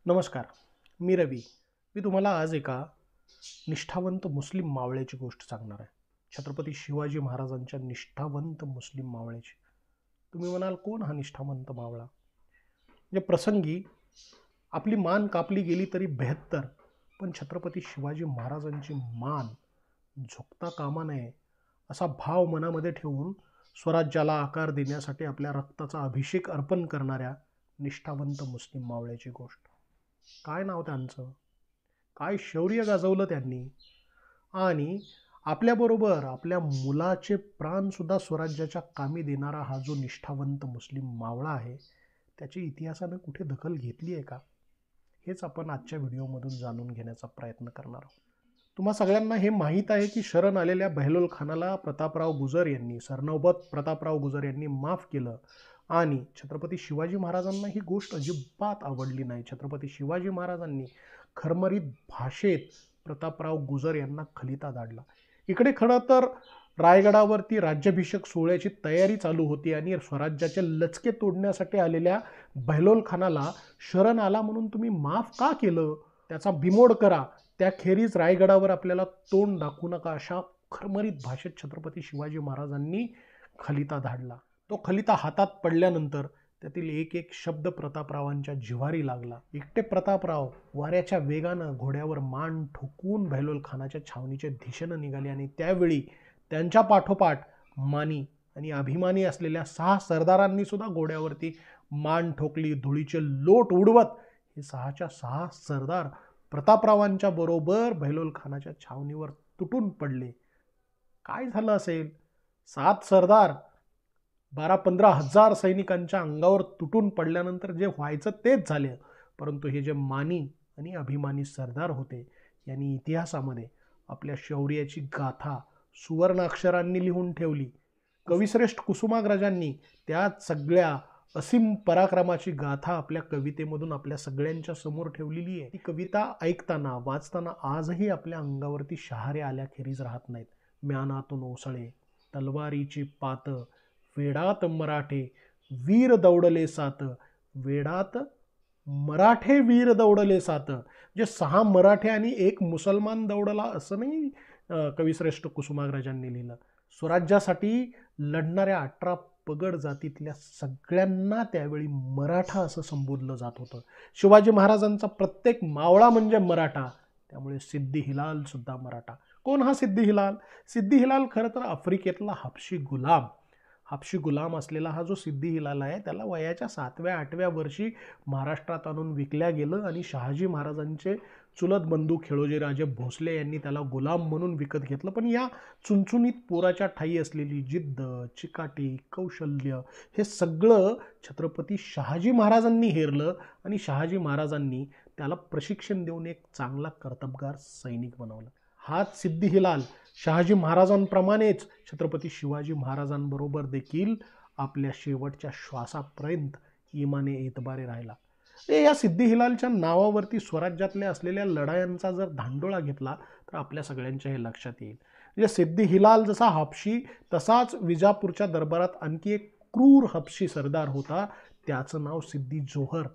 नमस्कार, मी रवी. मी तुम्हाला आज एका निष्ठावंत मुस्लिम मावळ्याची गोष्ट सांगणार आहे. छत्रपती शिवाजी महाराजांच्या निष्ठावंत मुस्लिम मावळ्याची. तुम्ही म्हणाल, कोण हा निष्ठावंत मावळा? म्हणजे प्रसंगी आपली मान कापली गेली तरी बेहत्तर, पण छत्रपती शिवाजी महाराजांची मान झुकता कामा नये असा भाव मनामध्ये ठेवून स्वराज्याला आकार देण्यासाठी आपल्या रक्ताचा अभिषेक अर्पण करणाऱ्या निष्ठावंत मुस्लिम मावळ्याची गोष्ट. काय नाव त्यांचं, काय शौर्य गाजवलं त्यांनी, आणि आपल्याबरोबर आपल्या मुलाचे प्राणसुद्धा स्वराज्याच्या कामी देणारा हा जो निष्ठावंत मुस्लिम मावळा आहे, त्याची इतिहासानं कुठे दखल घेतली आहे का, हेच आपण आजच्या व्हिडिओमधून जाणून घेण्याचा प्रयत्न करणार आहोत. तुम्हा सगळ्यांना हे माहीत आहे की शरण आलेल्या बहलोल खानाला प्रतापराव गुजर यांनी, सरनौबत प्रतापराव गुजर यांनी माफ केलं, आणि छत्रपती शिवाजी महाराजांना ही गोष्ट अजिबात आवडली नाही. छत्रपती शिवाजी महाराजांनी खरमरीत भाषेत प्रतापराव गुजर यांना खलिता धाडला. इकडे खरं तर रायगडावरती राज्याभिषेक सोहळ्याची तयारी चालू होती आणि स्वराज्याचे लचके तोडण्यासाठी आलेल्या बहलोल खानाला शरण आला म्हणून तुम्ही माफ का केलं, त्याचा बिमोड करा, त्याखेरीज रायगडावर आपल्याला तोंड दाखवू नका, अशा खरमरीत भाषेत छत्रपती शिवाजी महाराजांनी खलिता धाडला. तो खलिता हातात पडल्यानंतर त्यातील एक एक शब्द प्रतापरावांच्या जिव्हारी लागला. एकटे प्रतापराव वाऱ्याच्या वेगानं घोड्यावर मान ठोकून बहलोल खानाच्या छावणीच्या दिशेनं निघाले, आणि त्यावेळी त्यांच्या पाठोपाठ मानी आणि अभिमानी असलेल्या 6 सरदारांनी सुद्धा घोड्यावरती मान ठोकली. धुळीचे लोट उडवत हे 6च्या 6 सरदार प्रतापरावांच्या बरोबर बहलोल खानाच्या छावणीवर तुटून पडले. काय झालं असेल? 7 सरदार 12-15 हजार सैनिकांच्या अंगावर तुटून पडल्यानंतर जे व्हायचं तेच झाले. परंतु हे जे मानी आणि अभिमानी सरदार होते, यांनी इतिहासामध्ये आपल्या शौर्याची गाथा सुवर्णाक्षरांनी लिहून ठेवली. कविश्रेष्ठ कुसुमाग्रजांनी त्या सगळ्या असीम पराक्रमाची गाथा आपल्या कवितेमधून आपल्या सगळ्यांच्या समोर ठेवलेली आहे. ती कविता ऐकताना वाचताना आजही आपल्या अंगावरती शहारे आल्याखेरीज राहत नाहीत. म्यानातून ओसळे तलवारीची पात, वेडात मराठे वीर दौडले सात, वेडात मराठे वीर दौडले सात. जे 6 मराठे आणि 1 मुसलमान दौडला असं नाही कविश्रेष्ठ कुसुमाग्रजांनी लिहिलं. स्वराज्यासाठी लढणाऱ्या 18 पगड जातीतल्या सगळ्यांना त्यावेळी मराठा असं संबोधलं जात होतं. शिवाजी महाराजांचा प्रत्येक मावळा म्हणजे मराठा, त्यामुळे सिद्दी हिलाल सुद्धा मराठा. कोण हा सिद्दी हिलाल? सिद्दी हिलाल खरं तर आफ्रिकेतला हाबशी गुलाम असलेला हा जो सिद्दी हिलाल आहे, त्याला वयाच्या 7व्या-8व्या वर्षी महाराष्ट्रात आणून विकल्या गेलं, आणि शहाजी महाराजांचे चुलत बंधू खेळोजीराजे भोसले यांनी त्याला गुलाम म्हणून विकत घेतलं. पण या चुणचुणीत पोराच्या ठाई असलेली जिद्द, चिकाटी, कौशल्य हे सगळं छत्रपती शहाजी महाराजांनी हेरलं, आणि शहाजी महाराजांनी त्याला प्रशिक्षण देऊन एक चांगला कर्तबगार सैनिक बनवला. हाच सिद्दी हिलाल शहाजी महाराजांप्रमाणेच छत्रपती शिवाजी महाराजांबरोबर देखील आपल्या शेवटच्या श्वासापर्यंत इमाने एतबारे राहिला. या सिद्दी हिलालच्या नावावरती स्वराज्यातल्या असलेल्या लढायांचा जर धांडोळा घेतला तर आपल्या सगळ्यांच्या हे लक्षात येईल. म्हणजे सिद्दी हिलाल जसा हाबशी, तसाच विजापूरच्या दरबारात आणखी एक क्रूर हाबशी सरदार होता, त्याचं नाव सिद्दी जोहर.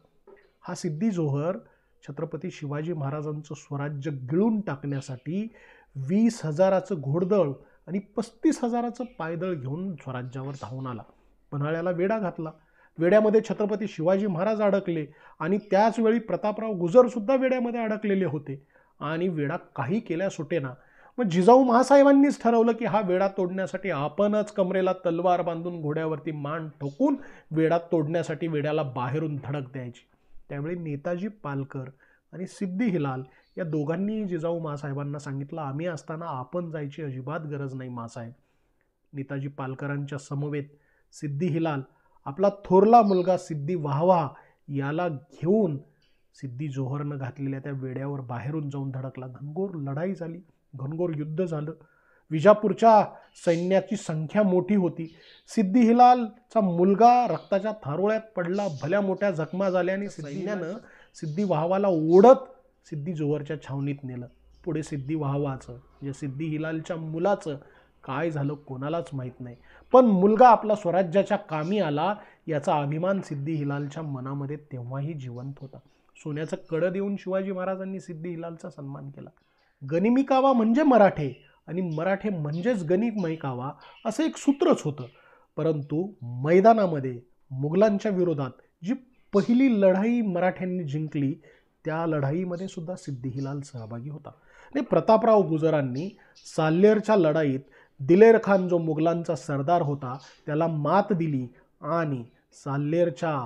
हा सिद्दी जोहर छत्रपती शिवाजी महाराजांचं स्वराज्य गिळून टाकण्यासाठी 20,000चं घोडदळ आणि 35,000चं पायदळ घेऊन स्वराज्यावर धावून आला. पन्हाळ्याला वेढा घातला. वेड्यामध्ये छत्रपती शिवाजी महाराज अडकले, आणि त्याच वेळी प्रतापराव गुजर सुद्धा वेड्यामध्ये अडकलेले होते, आणि वेढा काही केल्या सुटेना. मग जिजाऊ महासाहेबांनीच ठरवलं की हा वेढा तोडण्यासाठी आपणच कमरेला तलवार बांधून घोड्यावरती मान ठोकून वेढा तोडण्यासाठी वेड्याला बाहेरून धडक द्यायची. त्यावेळी नेताजी पालकर आणि सिद्दी हिलाल या दोघांनी जिजाऊ महासाहेबांना सांगितलं, आम्ही असताना आपण जायची अजिबात गरज नाही मासाहेब. नेताजी पालकरांच्या समवेत सिद्दी हिलाल आपला थोरला मुलगा सिद्दी वाहवा याला घेऊन सिद्दी जोहरनं घातलेल्या त्या वेड्यावर बाहेरून जाऊन धडकला. घनघोर लढाई झाली, घनघोर युद्ध झालं. विजापूरच्या सैन्याची संख्या मोठी होती. सिद्दी हिलालचा मुलगा रक्ताच्या थारोळ्यात पडला, भल्या मोठ्या जखमा झाल्या, आणि सैन्यानं सिद्दी वाहवाला ओढत सिद्दी जोहरच्या छावणीत नेलं. पुढे सिद्दी वाहवाचं म्हणजे सिद्दी हिलालच्या मुलाचं काय झालं कोणालाच माहीत नाही. पण मुलगा आपला स्वराज्याच्या कामी आला याचा अभिमान सिद्दी हिलालच्या मनामध्ये तेव्हाही जिवंत होता. सोन्याचं कडं देऊन शिवाजी महाराजांनी सिद्दी हिलालचा सन्मान केला. गनिमिकावा म्हणजे मराठे आणि मराठे म्हणजेच गनिमिकावा असं एक सूत्रच होतं. परंतु मैदानामध्ये मुघलांच्या विरोधात जी पहिली लढाई मराठ्यांनी जिंकली त्या लढाईमध्ये सुद्धा सिद्दी हिलाल सहभागी होता. आणि प्रतापराव गुजरांनी साल्हेरच्या लढाईत दिलेर खान जो मुघलांचा सरदार होता त्याला मात दिली आणि साल्हेरच्या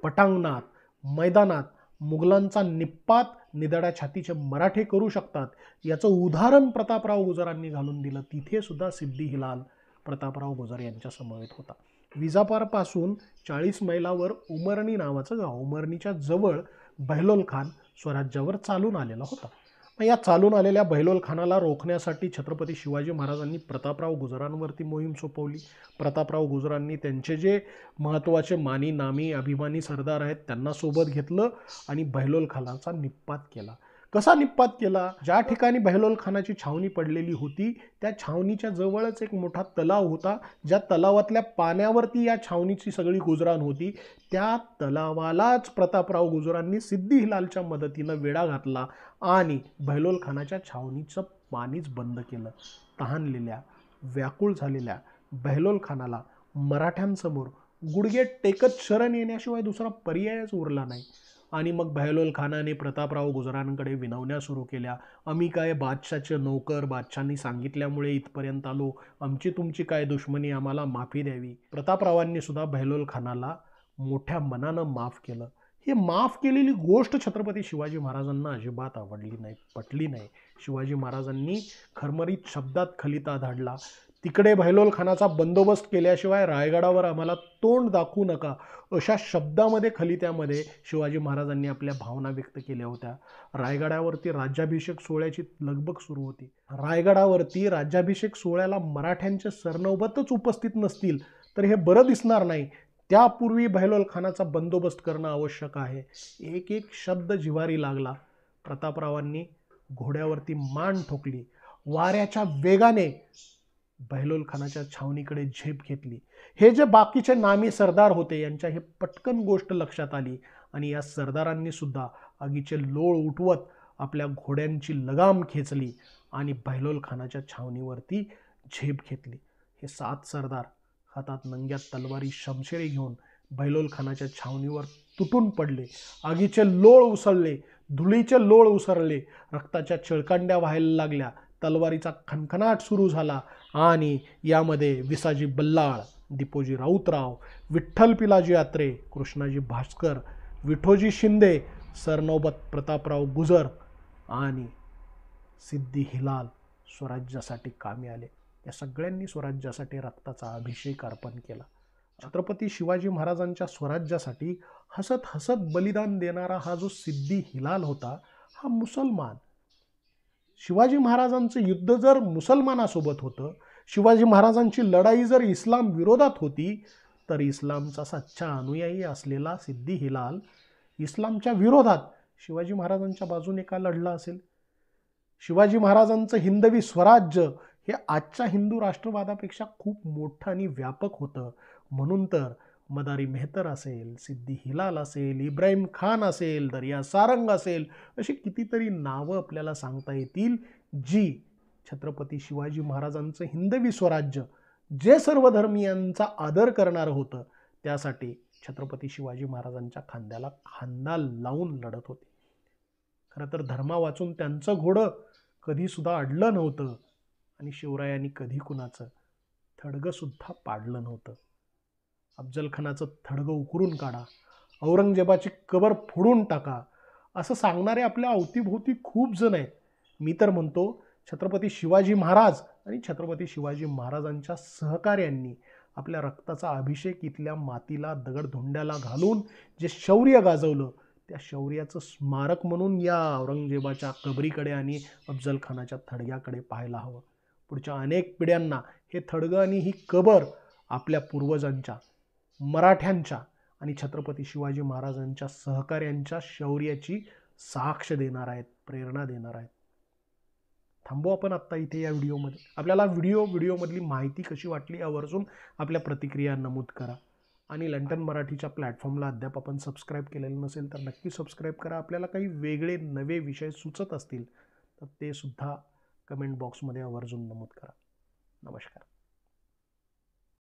पटांगणात मैदानात मुघलांचा निपात निधड्या छातीचे मराठे करू शकतात याचं उदाहरण प्रतापराव गुजरांनी घालून दिलं. तिथे सुद्धा सिद्दी हिलाल प्रतापराव गुजर यांच्या समवेत होता. विजापूरपासून 40 मैलावर उमरणी नावाचं गाव, उमरणीच्या जवळ बहलोल खान स्वराज्यावर चालून आलेला होता. या चालून आलेल्या बहलोल खानाला रोखण्यासाठी छत्रपती शिवाजी महाराजांनी प्रतापराव गुजरांवरती मोहीम सोपवली. प्रतापराव गुजरांनी त्यांचे जे महत्त्वाचे मानी नामी अभिमानी सरदार आहेत त्यांना सोबत घेतलं आणि बहलोल खानाचा निपात केला. कसा निपात केला? ज्या ठिकाणी बहलोल खानाची छावणी पडलेली होती त्या छावणीच्या जवळच एक मोठा तलाव होता. ज्या तलावातल्या पाण्यावरती या छावणीची सगळी गुजराण होती. त्या तलावालाच प्रतापराव गुजरांनी सिद्दी हिलालच्या मदतीनं वेढा घातला आणि बहलोल खानाच्या छावणीचं पाणीच बंद केलं. तहानलेल्या व्याकुळ झालेल्या बहलोल खानाला मराठ्यांसमोर गुडघे टेकत शरण येण्याशिवाय दुसरा पर्यायच उरला नाही. आणि मग बहलोल खानाने प्रतापराव गुजरांकडे विनवण्या सुरू केल्या. आम्ही काय बादशाहचे नौकर, बादशाहांनी सांगितल्यामुळे इथपर्यंत आलो, आमची तुमची काय दुश्मनी, आम्हाला माफी द्यावी. प्रतापरावांनी सुद्धा बहलोल खानाला मोठ्या मनानं माफ केलं. हे माफ केलेली गोष्ट छत्रपती शिवाजी महाराजांना अजिबात आवडली नाही, पटली नाही. शिवाजी महाराजांनी खरमरीत शब्दात खलिता धाडला. तिकडे बहलोल खानाचा बंदोबस्त केल्याशिवाय रायगडावर आम्हाला तोंड दाखवू नका अशा शब्दामध्ये खलित्यामध्ये शिवाजी महाराजांनी आपल्या भावना व्यक्त केल्या होत्या. रायगडावरती राज्याभिषेक सोहळ्याची लगबग सुरू होती. रायगडावरती राज्याभिषेक सोहळ्याला मराठ्यांचे सरनौबतच उपस्थित नसतील तर हे बरं दिसणार नाही. त्यापूर्वी बहलोल खानाचा बंदोबस्त करणं आवश्यक आहे. एक एक शब्द जिव्हारी लागला. प्रतापरावांनी घोड्यावरती मान ठोकली. वाऱ्याच्या वेगाने बहलोल खानाच्या छावणीकडे झेप घेतली. हे जे बाकीचे नामी सरदार होते यांच्या हे पटकन गोष्ट लक्षात आली आणि या सरदारांनी सुद्धा आगीचे लोळ उठवत आपल्या घोड्यांची लगाम खेचली आणि बहलोल खानाच्या छावणीवरती झेप घेतली. हे 7 सरदार हातात नंग्या तलवारी शमशेरी घेऊन बहलोल खानाच्या छावणीवर तुटून पडले. आगीचे लोळ उसळले, धुळीचे लोळ उसळले, रक्ताच्या चिळकांड्या व्हायला लागल्या, तलवारीचा खणखणाट सुरू झाला आणि यामध्ये विसाजी बल्लाळ, दिपोजी राऊतराव, विठ्ठल पिलाजी यात्रे, कृष्णाजी भास्कर, विठोजी शिंदे, सरनौबत प्रतापराव गुजर आणि सिद्दी हिलाल स्वराज्यासाठी कामी आले. या सगळ्यांनी स्वराज्यासाठी रक्ताचा अभिषेक अर्पण केला. छत्रपती शिवाजी महाराजांच्या स्वराज्यासाठी हसत हसत बलिदान देणारा हा जो सिद्दी हिलाल होता हा मुसलमान. शिवाजी महाराजांचं युद्ध जर मुसलमानासोबत होतं, शिवाजी महाराजांची लढाई जर इस्लाम विरोधात होती तर इस्लामचा सच्चा अनुयायी असलेला सिद्दी हिलाल इस्लामच्या विरोधात शिवाजी महाराजांच्या बाजूने का लढला असेल? शिवाजी महाराजांचं हिंदवी स्वराज्य हे आजच्या हिंदू राष्ट्रवादापेक्षा खूप मोठं आणि व्यापक होतं. म्हणून तर मदारी मेहतर असेल, सिद्दी हिलाल असेल, इब्राहिम खान असेल, दर्या सारंग असेल, अशी कितीतरी नावं आपल्याला सांगता येतील जी छत्रपती शिवाजी महाराजांचं हिंदवी स्वराज्य जे सर्व धर्मियांचा आदर करणारं होतं त्यासाठी छत्रपती शिवाजी महाराजांच्या खांद्याला खांदा लावून लढत होते. खरं तर धर्मा वाचून त्यांचं घोडं कधीसुद्धा अडलं नव्हतं आणि शिवरायांनी कधी कुणाचं थडगंसुद्धा पाडलं नव्हतं. अफजल खानाचं थडगं उकरून काढा, औरंगजेबाची कबर फोडून टाका असं सांगणारे आपल्या अवतीभोवती खूप जण आहेत. मी तर म्हणतो छत्रपती शिवाजी महाराज आणि छत्रपती शिवाजी महाराजांच्या सहकार्यांनी आपल्या रक्ताचा अभिषेक इथल्या मातीला दगडधोंड्याला घालून जे शौर्य गाजवलं त्या शौर्याचं स्मारक म्हणून या औरंगजेबाच्या कबरीकडे आणि अफजल खानाच्या थडग्याकडे पाहायला हवं. पुढच्या अनेक पिढ्यांना हे थडगं आणि ही कबर आपल्या पूर्वजांच्या, मराठ्यांच्या आणि छत्रपती शिवाजी महाराजांच्या सहकार्यांच्या शौर्याची साक्ष देणार आहेत, प्रेरणा देणार आहेत. थांबू आपण आत्ता इथे या व्हिडिओमध्ये. आपल्याला व्हिडिओमधली माहिती कशी वाटली यावरून आपल्या प्रतिक्रिया नमूद करा. आणि लंडन मराठीच्या प्लॅटफॉर्मला अद्याप आपण सबस्क्राईब केलेलं नसेल तर नक्की सबस्क्राईब करा. आपल्याला काही वेगळे नवे विषय सुचत असतील तर ते सुद्धा कमेंट बॉक्समध्ये आवर्जून नमूद करा. नमस्कार.